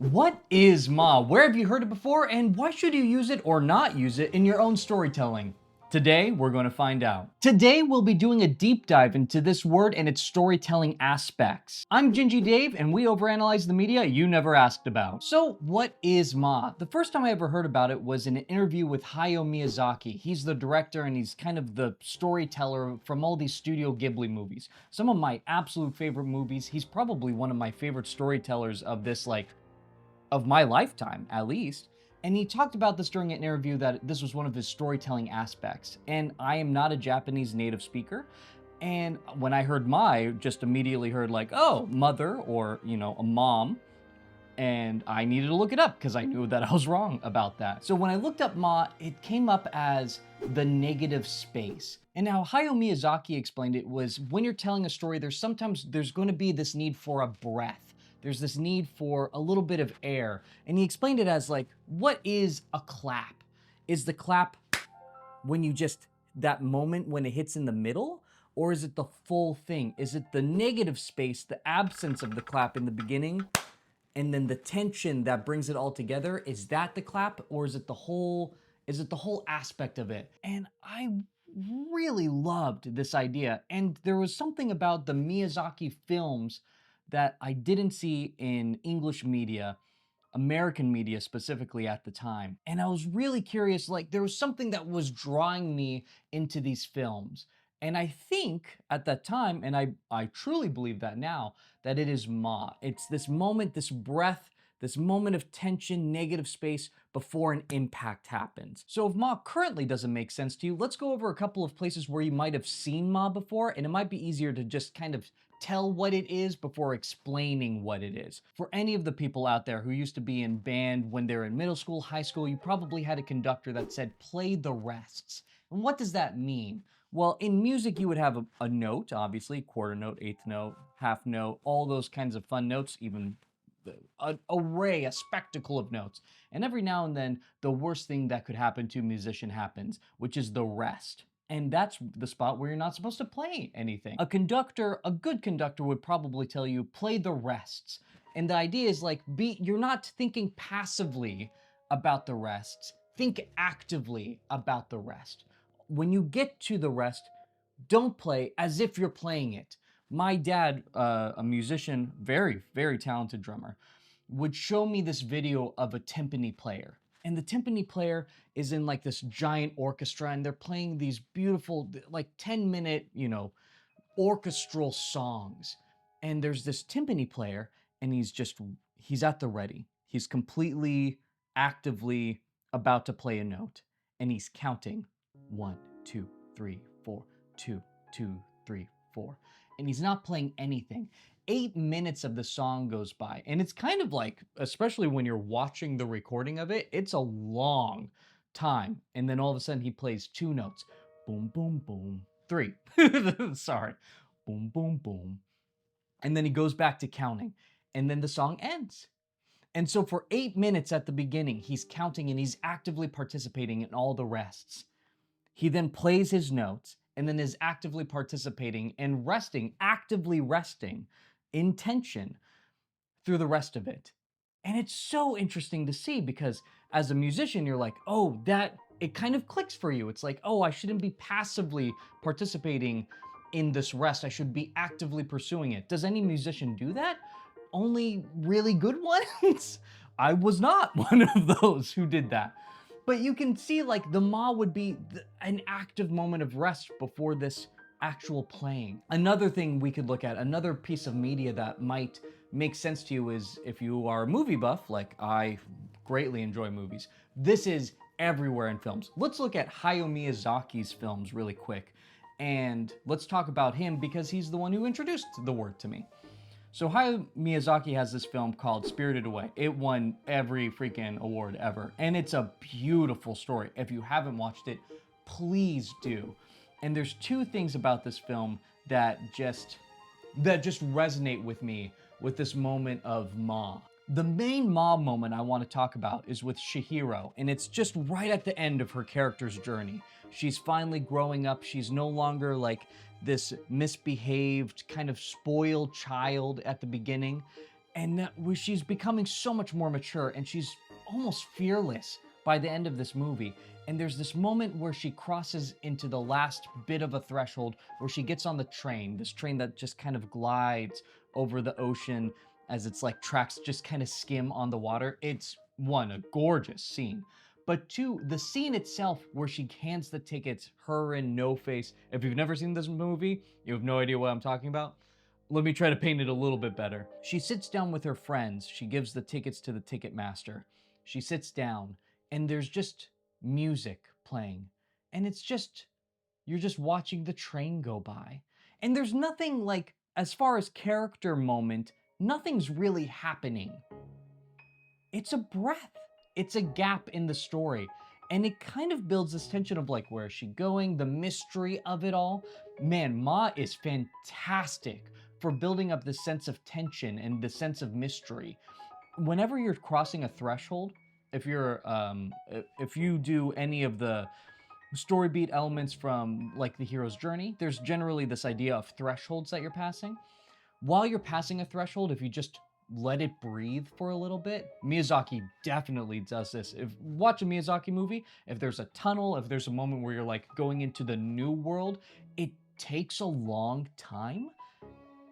What is Ma? Where have you heard it before? And why should you use it or not use it in your own storytelling? Today, we're going to find out. Today, we'll be doing a deep dive into this word and its storytelling aspects. I'm Gingy Dave, and we overanalyze the media you never asked about. So, what is Ma? The first time I ever heard about it was in an interview with Hayao Miyazaki. He's the director and he's kind of the storyteller from all these Studio Ghibli movies. Some of my absolute favorite movies. He's probably one of my favorite storytellers of this, of my lifetime, at least. And he talked about this during an interview that this was one of his storytelling aspects. And I am not a Japanese native speaker. And when I heard Ma, I just immediately heard like, oh, mother or, a mom. And I needed to look it up because I knew that I was wrong about that. So when I looked up Ma, it came up as the negative space. And how Hayao Miyazaki explained it was when you're telling a story, there's going to be this need for a breath. There's this need for a little bit of air. And he explained it as like, what is a clap? Is the clap when you just, that moment when it hits in the middle? Or is it the full thing? Is it the negative space, the absence of the clap in the beginning, and then the tension that brings it all together? Is that the clap, or is it the whole aspect of it? And I really loved this idea. And there was something about the Miyazaki films that I didn't see in English media, American media specifically at the time. And I was really curious, like there was something that was drawing me into these films. And I think at that time, and I truly believe that now, that it is Ma. It's this moment, this breath, this moment of tension, negative space before an impact happens. So if Ma currently doesn't make sense to you, let's go over a couple of places where you might have seen Ma before, and it might be easier to just kind of tell what it is before explaining what it is. For any of the people out there who used to be in band when they're in middle school, high school, you probably had a conductor that said, play the rests. And what does that mean? Well, in music, you would have a note, obviously, quarter note, eighth note, half note, all those kinds of fun notes, even an array, a spectacle of notes. And every now and then, the worst thing that could happen to a musician happens, which is the rest. And that's the spot where you're not supposed to play anything. A good conductor would probably tell you, play the rests. And the idea is like, you're not thinking passively about the rests, think actively about the rest. When you get to the rest, don't play as if you're playing it. My dad, a musician, very, very talented drummer, would show me this video of a timpani player. And the timpani player is in like this giant orchestra and they're playing these beautiful, like 10-minute, orchestral songs. And there's this timpani player and he's at the ready. He's completely, actively about to play a note. And he's counting 1, 2, 3, 4, 2, 2, 3, 4. And he's not playing anything. 8 minutes of the song goes by. And it's kind of like, especially when you're watching the recording of it, it's a long time. And then all of a sudden he plays 2 notes. Boom, boom, boom. 3. Sorry. Boom, boom, boom. And then he goes back to counting. And then the song ends. And so for 8 minutes at the beginning, he's counting and he's actively participating in all the rests. He then plays his notes and then is actively participating and resting, actively resting in tension through the rest of it. And it's so interesting to see because as a musician, you're like, oh, it kind of clicks for you. It's like, oh, I shouldn't be passively participating in this rest. I should be actively pursuing it. Does any musician do that? Only really good ones? I was not one of those who did that. But you can see like the Ma would be an active moment of rest before this actual playing. Another thing we could look at, another piece of media that might make sense to you is if you are a movie buff, like I greatly enjoy movies, this is everywhere in films. Let's look at Hayao Miyazaki's films really quick. And let's talk about him because he's the one who introduced the word to me. So Hayao Miyazaki has this film called Spirited Away. It won every freaking award ever. And it's a beautiful story. If you haven't watched it, please do. And there's 2 things about this film that just resonate with me with this moment of Ma. The main Ma moment I want to talk about is with Chihiro, and it's just right at the end of her character's journey. She's finally growing up. She's no longer like this misbehaved, kind of spoiled child at the beginning. and where she's becoming so much more mature, and she's almost fearless by the end of this movie. And there's this moment where she crosses into the last bit of a threshold where she gets on the train, this train that just kind of glides over the ocean as its like tracks just kind of skim on the water. It's one, a gorgeous scene. But two, the scene itself where she hands the tickets, her and No Face. If you've never seen this movie, you have no idea what I'm talking about. Let me try to paint it a little bit better. She sits down with her friends. She gives the tickets to the ticket master. She sits down, and there's just music playing. And it's just, you're just watching the train go by. And there's nothing like, as far as character moment, nothing's really happening. It's a breath. It's a gap in the story. And it kind of builds this tension of like, where is she going? The mystery of it all. Man, Ma is fantastic for building up this sense of tension and the sense of mystery. Whenever you're crossing a threshold, if you do any of the story beat elements from like the hero's journey, there's generally this idea of thresholds that you're passing. While you're passing a threshold, if you just let it breathe for a little bit, Miyazaki definitely does this. If watch a Miyazaki movie, if there's a tunnel, if there's a moment where you're like going into the new world, it takes a long time.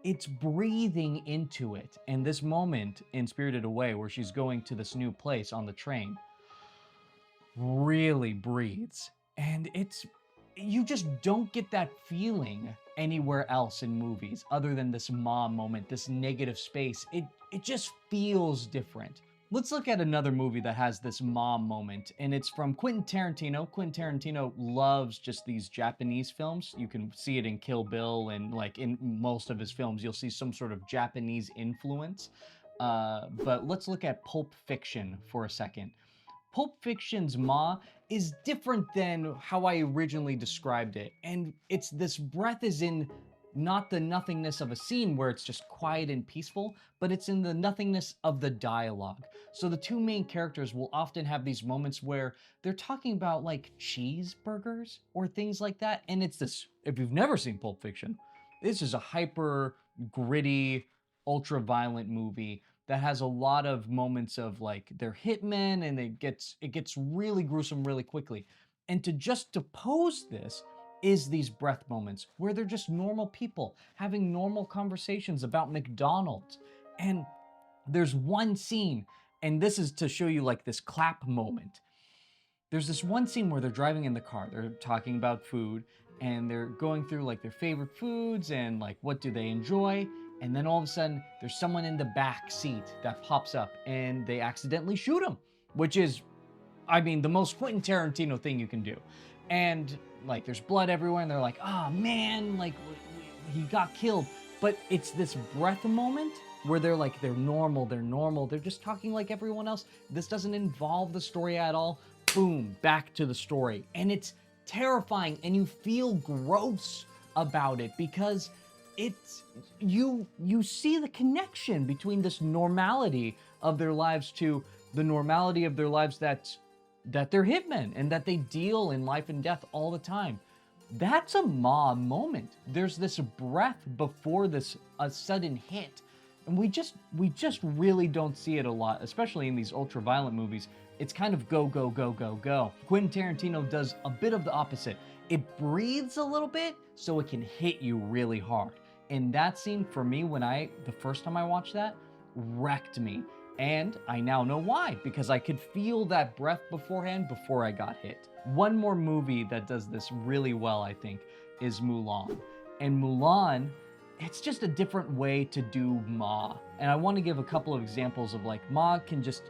It's breathing into it. And this moment in Spirited Away, where she's going to this new place on the train, really breathes. And you just don't get that feeling anywhere else in movies other than this mom moment, this negative space. It just feels different. Let's look at another movie that has this mom moment, and it's from Quentin Tarantino. Quentin Tarantino loves just these Japanese films. You can see it in Kill Bill, and like in most of his films, you'll see some sort of Japanese influence. But let's look at Pulp Fiction for a second. Pulp Fiction's Ma is different than how I originally described it. And it's this breath is in not the nothingness of a scene where it's just quiet and peaceful, but it's in the nothingness of the dialogue. So the two main characters will often have these moments where they're talking about like cheeseburgers or things like that. And it's this, if you've never seen Pulp Fiction, this is a hyper gritty, ultra violent movie that has a lot of moments of like they're hitmen, and it gets really gruesome really quickly. And to pose this is these breath moments where they're just normal people having normal conversations about McDonald's. And there's one scene, and this is to show you like this clap moment. There's this one scene where they're driving in the car, they're talking about food, and they're going through like their favorite foods and like what do they enjoy. And then all of a sudden, there's someone in the back seat that pops up and they accidentally shoot him, which is, I mean, the most Quentin Tarantino thing you can do. And like, there's blood everywhere, and they're like, oh man, like, he got killed. But it's this breath moment where they're like, they're normal, they're just talking like everyone else. This doesn't involve the story at all. Boom, back to the story. And it's terrifying, and you feel gross about it because it's, you see the connection between this normality of their lives to the normality of their lives that they're hitmen and that they deal in life and death all the time. That's a Ma moment. There's this breath before this a sudden hit. And we just really don't see it a lot, especially in these ultra violent movies. It's kind of go, go, go, go, go. Quentin Tarantino does a bit of the opposite. It breathes a little bit so it can hit you really hard. And that scene for me, the first time I watched that, wrecked me. And I now know why, because I could feel that breath beforehand before I got hit. One more movie that does this really well, I think, is Mulan. And Mulan, it's just a different way to do Ma. And I want to give a couple of examples of like Ma can just,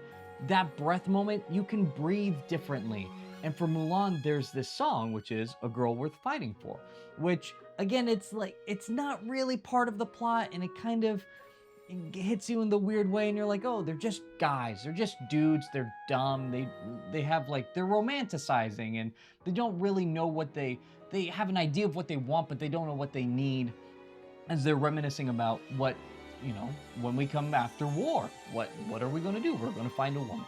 that breath moment, you can breathe differently. And for Mulan, there's this song, which is A Girl Worth Fighting For, which again, it's like, it's not really part of the plot, and it kind of hits you in the weird way, and you're like, oh, they're just guys, they're just dudes, they're dumb, they have like, they're romanticizing, and they don't really know what they have an idea of what they want, but they don't know what they need, as they're reminiscing about what, you know, when we come after war, what are we going to do? We're going to find a woman.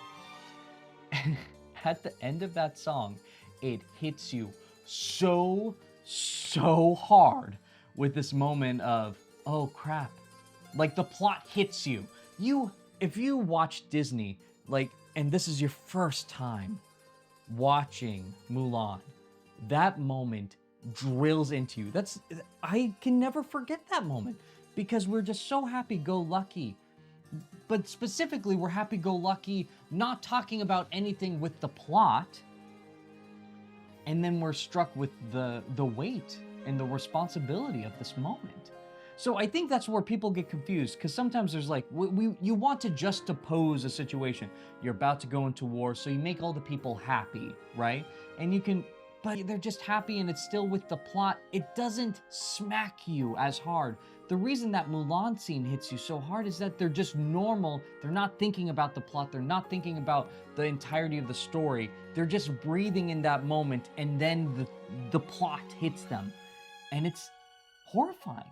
And at the end of that song, it hits you so hard with this moment of, oh crap. Like the plot hits you. you, if you watch Disney, like, and this is your first time watching Mulan, that moment drills into you. I can never forget that moment because we're just so happy-go-lucky. But specifically, we're happy-go-lucky, not talking about anything with the plot, and then we're struck with the weight and the responsibility of this moment. So I think that's where people get confused, because sometimes there's like, you want to just oppose a situation. You're about to go into war, so you make all the people happy, right? And you can, but they're just happy and it's still with the plot. It doesn't smack you as hard. The reason that Mulan scene hits you so hard is that they're just normal. They're not thinking about the plot. They're not thinking about the entirety of the story. They're just breathing in that moment, and then the plot hits them. And it's horrifying.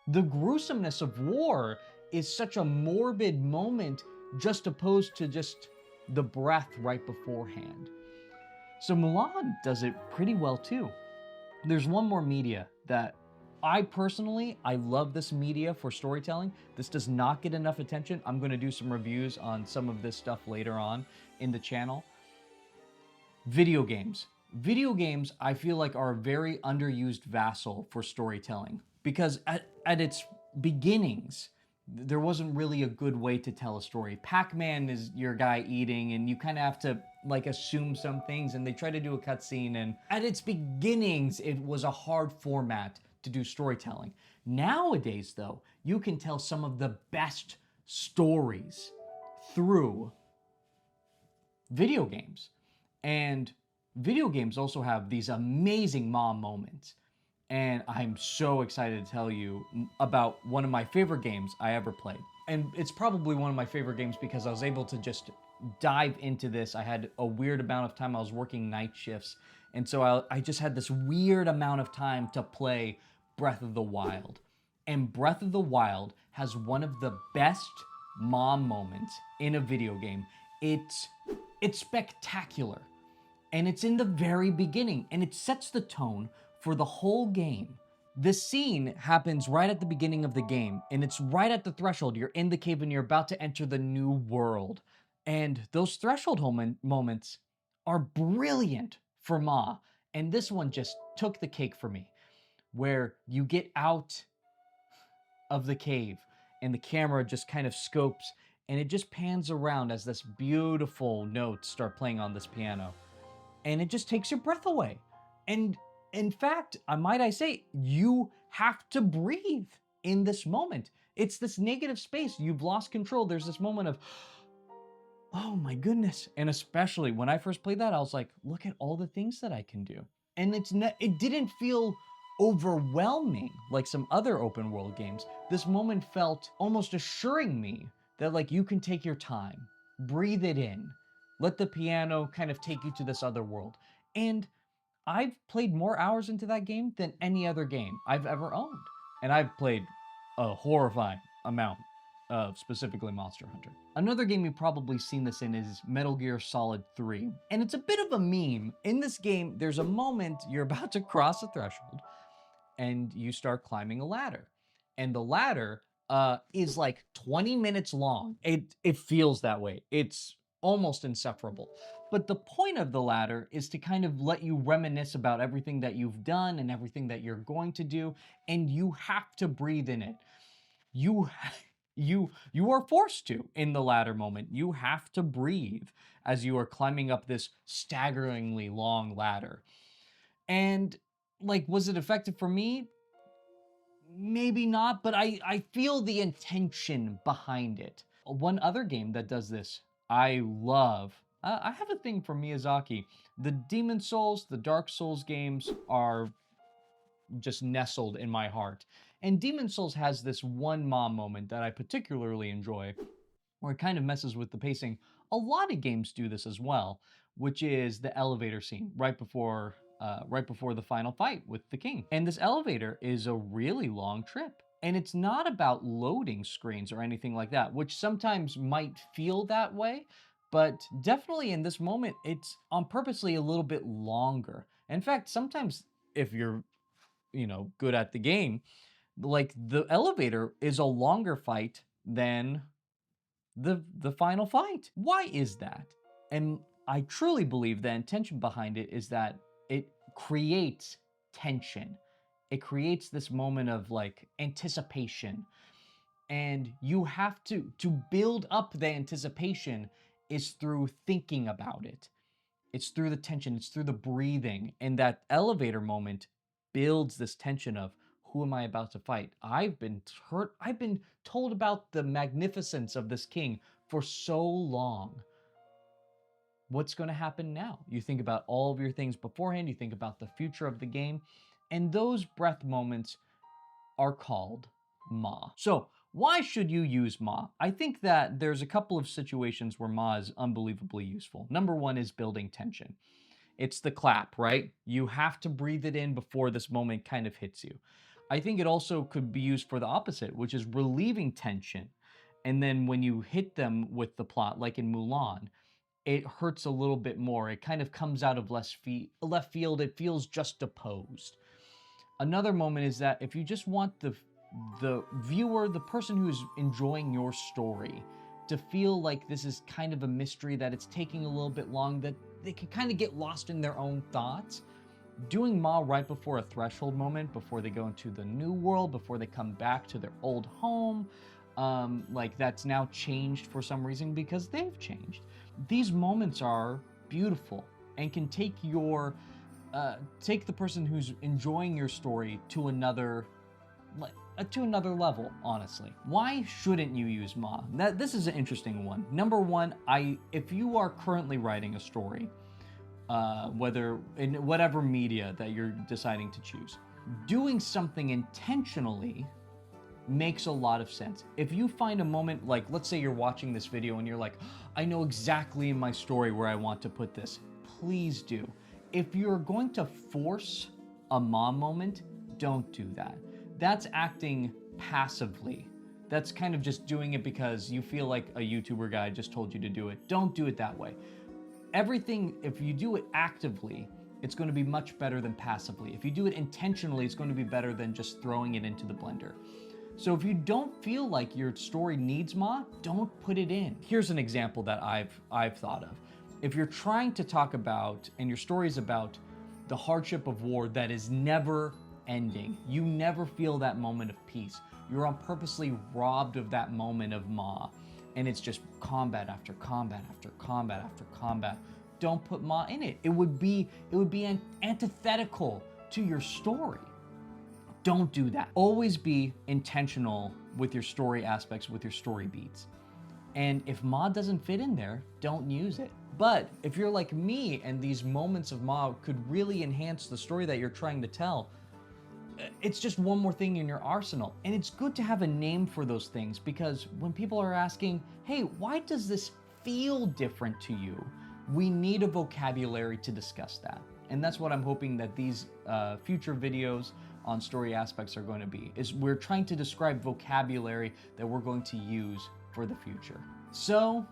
The gruesomeness of war is such a morbid moment, just opposed to just the breath right beforehand. So Mulan does it pretty well too. There's one more media that I love this media for storytelling. This does not get enough attention. I'm going to do some reviews on some of this stuff later on in the channel. Video games. Video games, I feel like, are a very underused vassal for storytelling, because at its beginnings, there wasn't really a good way to tell a story. Pac-Man is your guy eating, and you kind of have to like assume some things, and they try to do a cutscene, and at its beginnings, it was a hard format to do storytelling. Nowadays, though, you can tell some of the best stories through video games. And video games also have these amazing mom moments. And I'm so excited to tell you about one of my favorite games I ever played. And it's probably one of my favorite games because I was able to just dive into this. I had a weird amount of time. I was working night shifts. And so I just had this weird amount of time to play Breath of the Wild. And Breath of the Wild has one of the best mom moments in a video game. It's spectacular. And it's in the very beginning, and it sets the tone for the whole game. This scene happens right at the beginning of the game, and it's right at the threshold. You're in the cave and you're about to enter the new world. And those threshold moments are brilliant for Ma. And this one just took the cake for me, where you get out of the cave and the camera just kind of scopes and it just pans around as this beautiful notes start playing on this piano. And it just takes your breath away. And in fact, might I say, you have to breathe in this moment. It's this negative space. You've lost control. There's this moment of, oh my goodness. And especially when I first played that, I was like, look at all the things that I can do. And it didn't feel overwhelming like some other open world games. This moment felt almost assuring me that, like, you can take your time, breathe it in, let the piano kind of take you to this other world. And I've played more hours into that game than any other game I've ever owned. And I've played a horrifying amount of specifically Monster Hunter. Another game you've probably seen this in is Metal Gear Solid 3. And it's a bit of a meme. In this game, there's a moment you're about to cross a threshold and you start climbing a ladder. And the ladder is like 20 minutes long. It feels that way. It's almost insufferable. But the point of the ladder is to kind of let you reminisce about everything that you've done and everything that you're going to do, and you have to breathe in it. You are forced to in the ladder moment. You have to breathe as you are climbing up this staggeringly long ladder. And like, was it effective for me? Maybe not, but I feel the intention behind it. One other game that does this, I love. I have a thing for Miyazaki. The Demon Souls, the Dark Souls games are just nestled in my heart. And Demon Souls has this one mom moment that I particularly enjoy, where it kind of messes with the pacing. A lot of games do this as well, which is the elevator scene right before the final fight with the king. And this elevator is a really long trip. And it's not about loading screens or anything like that, which sometimes might feel that way, but definitely in this moment, it's on purposely a little bit longer. In fact, sometimes if you're, good at the game, like the elevator is a longer fight than the final fight. Why is that? And I truly believe the intention behind it is that it creates tension. It creates this moment of like anticipation. And you have to build up the anticipation is through thinking about it. It's through the tension, it's through the breathing. And that elevator moment builds this tension of who am I about to fight? I've been hurt, I've been told about the magnificence of this king for so long. What's going to happen now? You think about all of your things beforehand, you think about the future of the game, and those breath moments are called Ma. So, why should you use Ma? I think that there's a couple of situations where Ma is unbelievably useful. Number one is building tension. It's the clap, right? You have to breathe it in before this moment kind of hits you. I think it also could be used for the opposite, which is relieving tension. And then when you hit them with the plot, like in Mulan, it hurts a little bit more. It kind of comes out of left field. It feels just opposed. Another moment is that if you just want the viewer, the person who's enjoying your story, to feel like this is kind of a mystery, that it's taking a little bit long, that they can kind of get lost in their own thoughts, doing Ma right before a threshold moment, before they go into the new world, before they come back to their old home, like that's now changed for some reason because they've changed. These moments are beautiful and can take your take the person who's enjoying your story to another level, honestly. Why shouldn't you use Ma? This is an interesting one. Number one, if you are currently writing a story, whether in whatever media that you're deciding to choose, doing something intentionally makes a lot of sense. If you find a moment, like let's say you're watching this video and you're like, I know exactly in my story where I want to put this, please do. If you're going to force a mom moment, don't do that. That's acting passively. That's kind of just doing it because you feel like a YouTuber guy just told you to do it. Don't do it that way. Everything, if you do it actively, it's going to be much better than passively. If you do it intentionally, it's going to be better than just throwing it into the blender. So if you don't feel like your story needs Ma, don't put it in. Here's an example that I've thought of. If you're trying to talk about, and your story is about the hardship of war that is never ending, you never feel that moment of peace. You're purposely robbed of that moment of Ma, and it's just combat after combat after combat after combat. Don't put Ma in it. It would be antithetical to your story. Don't do that. Always be intentional with your story aspects, with your story beats. And if Ma doesn't fit in there, don't use it. But if you're like me and these moments of Ma could really enhance the story that you're trying to tell, it's just one more thing in your arsenal. And it's good to have a name for those things, because when people are asking, hey, why does this feel different to you? We need a vocabulary to discuss that. And that's what I'm hoping that these future videos on story aspects are going to be, is we're trying to describe vocabulary that we're going to use for the future. So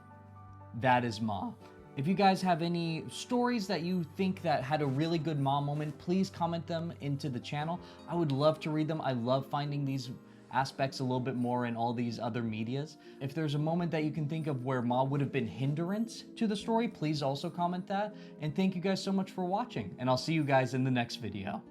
that is Ma. If you guys have any stories that you think that had a really good Ma moment, please comment them into the channel. I would love to read them. I love finding these aspects a little bit more in all these other medias. If there's a moment that you can think of where Ma would have been hindrance to the story, please also comment that. And thank you guys so much for watching, and I'll see you guys in the next video.